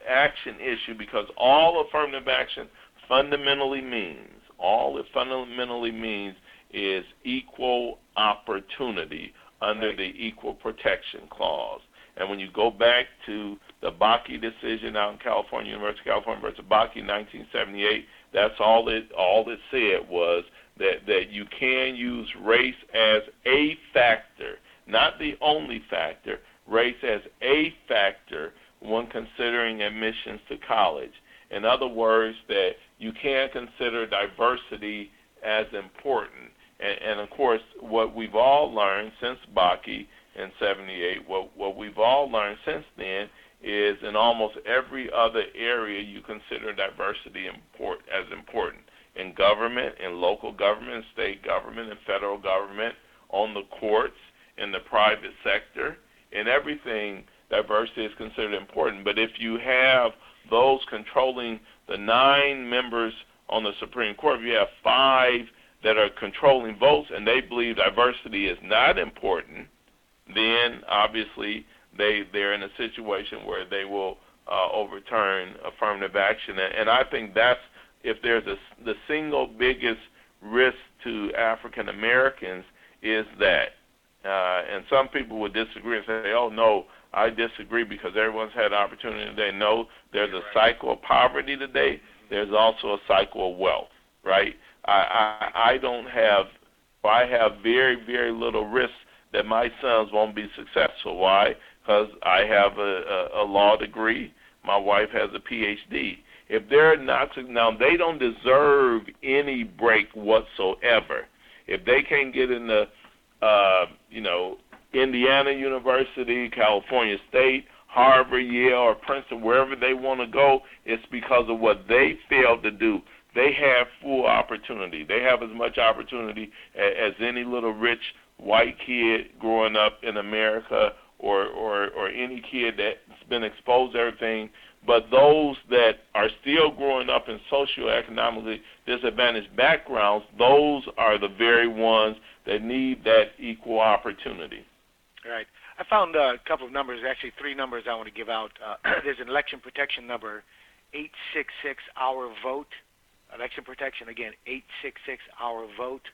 Speaker 4: action issue, because all affirmative action fundamentally means is equal opportunity under the Equal Protection Clause. And when you go back to the Bakke decision out in California, University of California versus Bakke in 1978, that's all it said was that you can use race as a factor, not the only factor, race as a factor when considering admissions to college. In other words, that you can consider diversity as important. And of course, what we've all learned since Bakke in 78, what we've all learned since then is in almost every other area you consider diversity as important. In government, in local government, state government, and federal government, on the courts, in the private sector, in everything, diversity is considered important. But if you have those controlling the 9 members on the Supreme Court, if you have 5 that are controlling votes and they believe diversity is not important, then obviously they're in a situation where they will overturn affirmative action. And I think that's, if there's the single biggest risk to African Americans is that. And some people would disagree and say, oh, no, I disagree because everyone's had opportunity today. No, there's a cycle of poverty today. There's also a cycle of wealth, right? I have very, very little risk that my sons won't be successful. Why? Because I have a law degree. My wife has a PhD. If they're not, now they don't deserve any break whatsoever. If they can't get into, Indiana University, California State, Harvard, Yale, or Princeton, wherever they want to go, it's because of what they failed to do. They have full opportunity. They have as much opportunity as any little rich white kid growing up in America or any kid that's been exposed to everything. But those that are still growing up in socioeconomically disadvantaged backgrounds, those are the very ones that need that equal opportunity.
Speaker 3: Right. I found a couple of numbers, actually 3 numbers I want to give out. There's an election protection number, 866-OUR-VOTE. Election protection, again, 866-OUR-VOTE.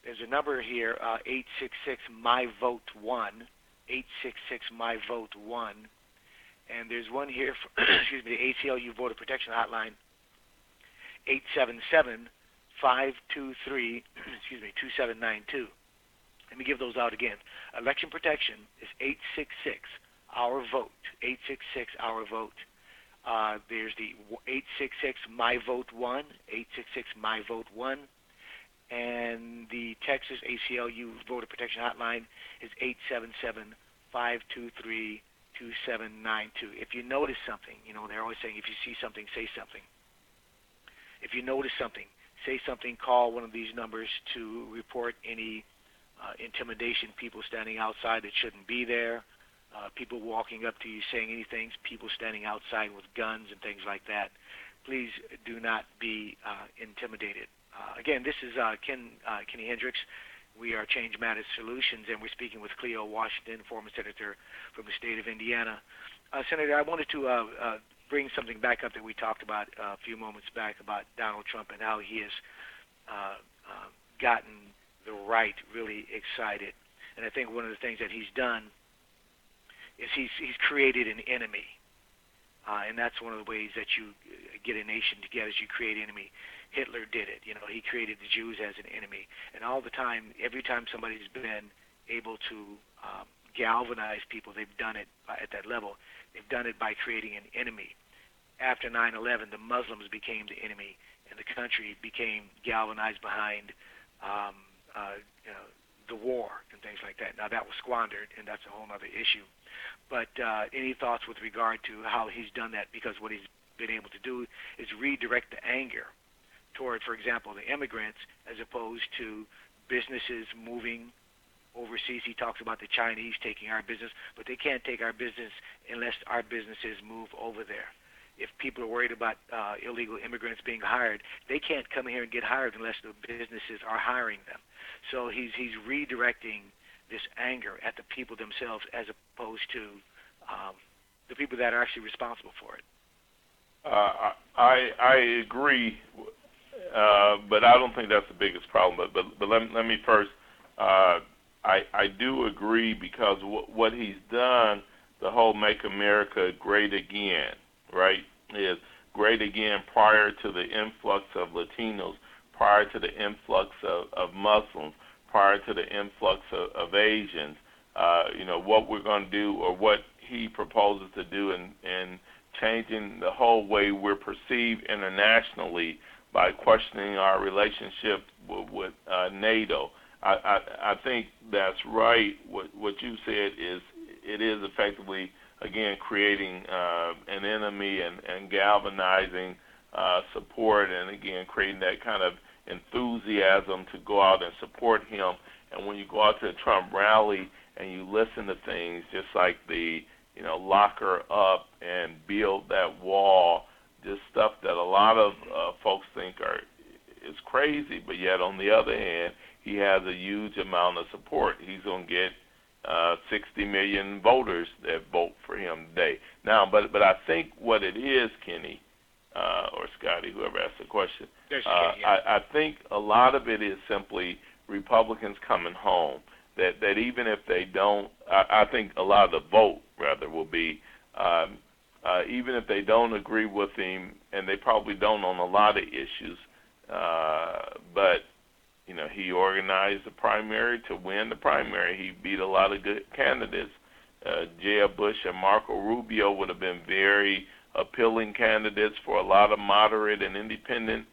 Speaker 3: There's a number here, 866-MY-VOTE-1, 866-MY-VOTE-1. And there's one here, for, the ACLU Voter Protection Hotline, 877-523-2792. Let me give those out again. Election protection is 866-OUR-VOTE, 866-OUR-VOTE. There's the 866-MY-VOTE-1, 866-MY-VOTE-1. And the Texas ACLU Voter Protection Hotline is 877-523-2792. If you notice something, they're always saying if you see something, say something. If you notice something, say something, call one of these numbers to report any intimidation, people standing outside that shouldn't be there, people walking up to you saying anything, people standing outside with guns and things like that. Please do not be intimidated. Again, this is Kenny Hendricks. We are Change Matters Solutions, and we're speaking with Cleo Washington, former senator from the state of Indiana. Senator, I wanted to bring something back up that we talked about a few moments back about Donald Trump and how he has gotten the right really excited. And I think one of the things that he's done is he's created an enemy. And that's one of the ways that you get a nation together, is you create an enemy. Hitler did it. He created the Jews as an enemy. And all the time, every time somebody's been able to galvanize people. They've done it at that level. They've done it by creating an enemy. After 9/11, the Muslims became the enemy, and the country became galvanized behind the war and things like that. Now, that was squandered, and that's a whole other issue. But any thoughts with regard to how he's done that? Because what he's been able to do is redirect the anger toward, for example, the immigrants, as opposed to businesses moving overseas. He talks about the Chinese taking our business, but they can't take our business unless our businesses move over there. If people are worried about illegal immigrants being hired, they can't come here and get hired unless the businesses are hiring them. So he's redirecting this anger at the people themselves as opposed to the people that are actually responsible for it.
Speaker 4: I agree, but I don't think that's the biggest problem. But let me first. I do agree because what he's done, the whole "Make America Great Again," right, is great again prior to the influx of Latinos, prior to the influx of Muslims, prior to the influx of Asians. What we're going to do, or what he proposes to do in changing the whole way we're perceived internationally by questioning our relationship with NATO. I think that's right. What you said is it is effectively, again, creating an enemy and galvanizing support, and again creating that kind of enthusiasm to go out and support him. And when you go out to a Trump rally and you listen to things just like the lock her up and build that wall, just stuff that a lot of folks think is crazy, but yet on the other hand, he has a huge amount of support. He's going to get 60 million voters that vote for him today. Now, but I think what it is, Kenny, or Scotty, whoever asked the question, I think a lot of it is simply Republicans coming home. That even if they don't, I think a lot of the vote, rather, will be, even if they don't agree with him, and they probably don't on a lot of issues, but he organized the primary to win the primary. He beat a lot of good candidates. Jeb Bush and Marco Rubio would have been very appealing candidates for a lot of moderate and independent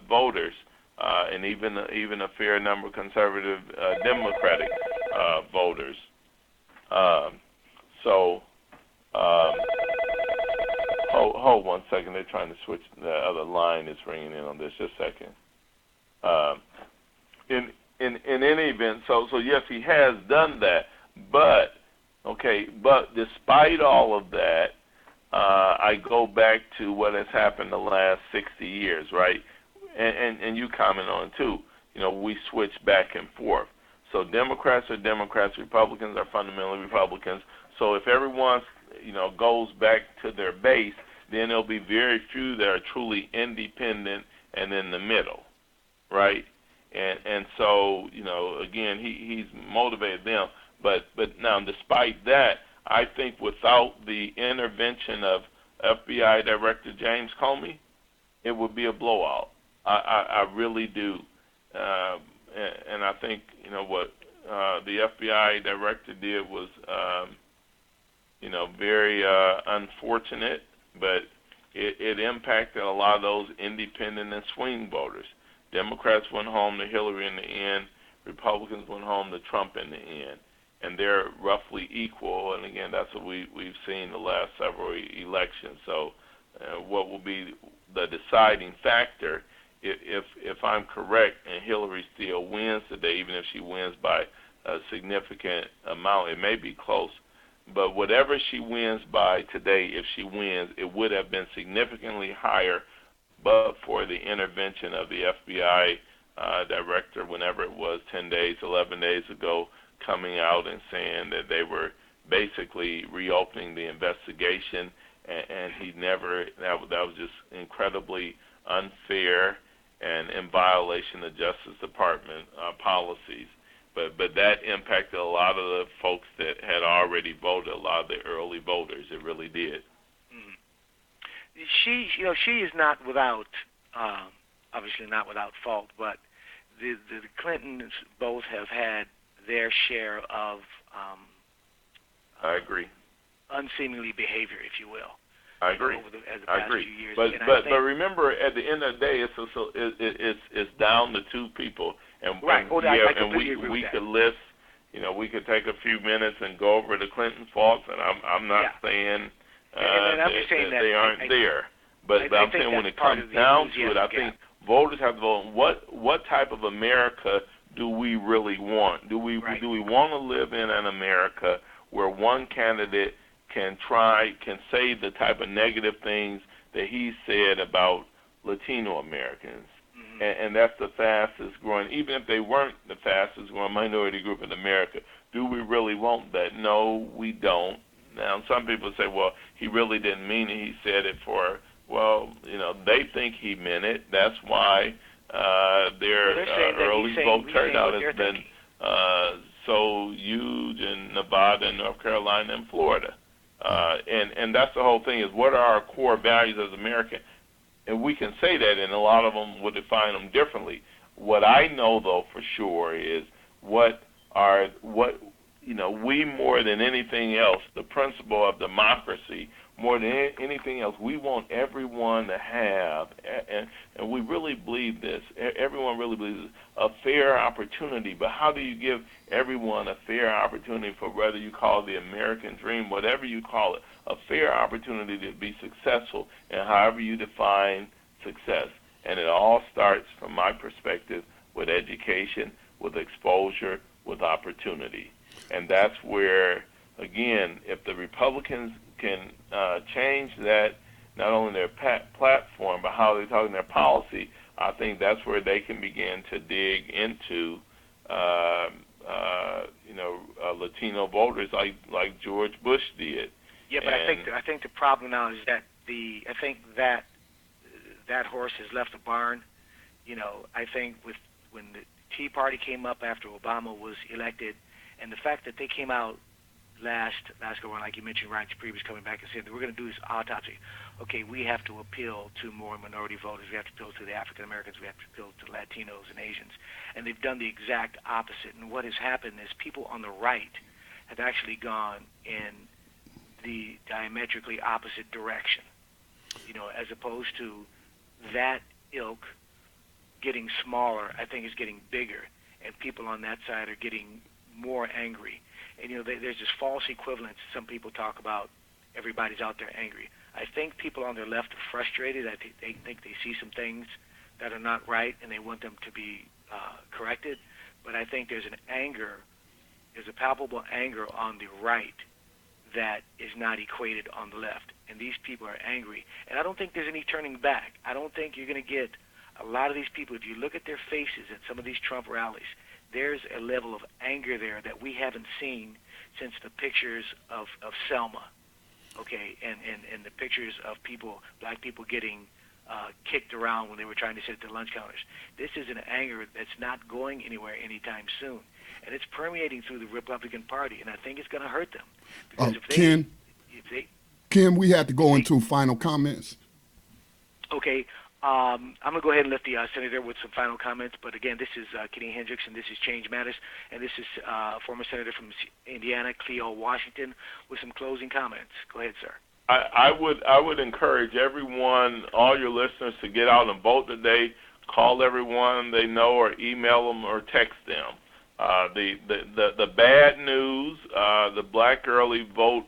Speaker 4: voters, and even a fair number of conservative Democratic voters. Hold 1 second. They're trying to switch. The other line is ringing in on this. Just a second. In any event, so yes, he has done that, but despite all of that, I go back to what has happened the last 60 years, right? And you comment on it too. We switch back and forth. So Democrats are Democrats, Republicans are fundamentally Republicans. So if everyone goes back to their base, then there'll be very few that are truly independent and in the middle, right? And so, again, he's motivated them. But now, despite that, I think without the intervention of FBI Director James Comey, it would be a blowout. I really do. And I think, what the FBI Director did was, very unfortunate, but it impacted a lot of those independent and swing voters. Democrats went home to Hillary in the end. Republicans went home to Trump in the end. And they're roughly equal. And, again, that's what we've seen the last several elections. So what will be the deciding factor, if I'm correct and Hillary still wins today, even if she wins by a significant amount, it may be close. But whatever she wins by today, if she wins, it would have been significantly higher but for the intervention of the FBI director, whenever it was 10 days, 11 days ago, coming out and saying that they were basically reopening the investigation, and he never, that was just incredibly unfair and in violation of Justice Department policies. But that impacted a lot of the folks that had already voted, a lot of the early voters. It really did.
Speaker 3: She is not without, obviously not without fault, but the Clintons both have had their share of
Speaker 4: I agree.
Speaker 3: unseemly behavior, if you will.
Speaker 4: I agree.
Speaker 3: Over the
Speaker 4: I
Speaker 3: past
Speaker 4: agree.
Speaker 3: few years.
Speaker 4: But
Speaker 3: but
Speaker 4: remember, at the end of the day, it's down to two people, and
Speaker 3: right.
Speaker 4: And,
Speaker 3: I
Speaker 4: and
Speaker 3: completely agree
Speaker 4: we
Speaker 3: with
Speaker 4: could list. We could take a few minutes and go over the Clinton faults, and I'm not saying
Speaker 3: and I'm just saying that
Speaker 4: they aren't there. But I'm saying when it comes down to it, I think voters have to vote on what type of America do we really want? Do we want to live in an America where one candidate can say the type of negative things that he said about Latino Americans?
Speaker 3: Mm-hmm.
Speaker 4: And that's the fastest growing, even if they weren't the fastest growing minority group in America. Do we really want that? No, we don't. Now, some people say, well, he really didn't mean it. He said it for, they think he meant it. That's why their early vote turnout has been so huge in Nevada and North Carolina and Florida. And that's the whole thing is, what are our core values as Americans? And we can say that, and a lot of them would define them differently. What I know, though, for sure is we more than anything else, the principle of democracy, more than anything else, we want everyone to have, and we really believe this, everyone really believes this, a fair opportunity. But how do you give everyone a fair opportunity for, whether you call it the American dream, whatever you call it, a fair opportunity to be successful, and however you define success? And it all starts, from my perspective, with education, with exposure, with opportunity. And that's where, again, if the Republicans can change that, not only their platform, but how they're talking their policy, I think that's where they can begin to dig into, Latino voters like George Bush did.
Speaker 3: Yeah, but I think the problem now is that that horse has left the barn. I think when the Tea Party came up after Obama was elected, and the fact that they came out last go around, like you mentioned, Ryan previous coming back and saying that we're going to do this autopsy. Okay, we have to appeal to more minority voters. We have to appeal to the African Americans. We have to appeal to Latinos and Asians. And they've done the exact opposite. And what has happened is people on the right have actually gone in the diametrically opposite direction. As opposed to that ilk getting smaller, I think it's getting bigger, and people on that side are getting more angry. And there's this false equivalence. Some people talk about everybody's out there angry. I think people on their left are frustrated. I think they see some things that are not right, and they want them to be corrected. But I think there's a palpable anger on the right that is not equated on the left. And these people are angry. And I don't think there's any turning back. I don't think you're going to get a lot of these people. If you look at their faces at some of these Trump rallies, there's a level of anger there that we haven't seen since the pictures of Selma, okay, and the pictures of black people getting kicked around when they were trying to sit at the lunch counters. This is an anger that's not going anywhere anytime soon, and it's permeating through the Republican Party, and I think it's going to hurt them. Because
Speaker 2: Ken, we had to go into final comments.
Speaker 3: Okay. I'm going to go ahead and let the senator with some final comments. But again, this is Kenny Hendricks, and this is Change Matters. And this is former senator from Indiana, Cleo, Washington, with some closing comments. Go ahead, sir.
Speaker 4: I would encourage everyone, all your listeners, to get out and vote today. Call everyone they know, or email them, or text them. The bad news: the black early vote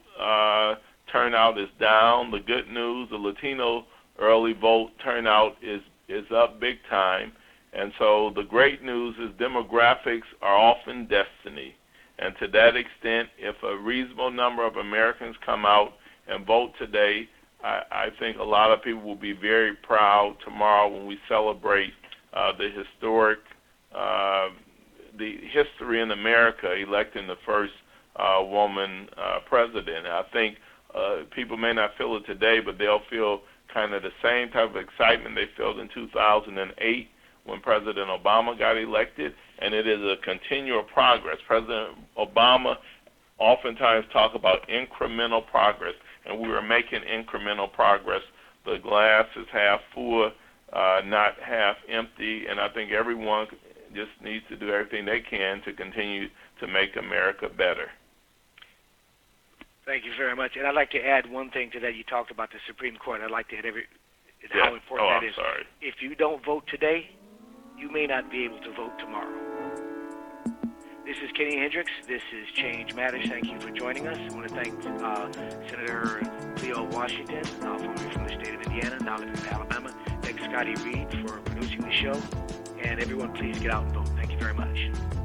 Speaker 4: turnout is down. The good news: the Latino early vote turnout is up big time. And so the great news is demographics are often destiny. And to that extent, if a reasonable number of Americans come out and vote today, I think a lot of people will be very proud tomorrow when we celebrate the history in America electing the first woman president. I think people may not feel it today, but they'll feel kind of the same type of excitement they felt in 2008 when President Obama got elected, and it is a continual progress. President Obama oftentimes talk about incremental progress, and we are making incremental progress. The glass is half full, not half empty, and I think everyone just needs to do everything they can to continue to make America better.
Speaker 3: Thank you very much. And I'd like to add one thing to that. You talked about the Supreme Court. I'd like to add how important that is.
Speaker 4: Sorry.
Speaker 3: If you don't vote today, you may not be able to vote tomorrow. This is Kenny Hendricks. This is Change Matters. Thank you for joining us. I want to thank Senator Cleo Washington, formerly from the state of Indiana, now living in Alabama. Thanks Scotty Reed for producing the show. And everyone, please get out and vote. Thank you very much.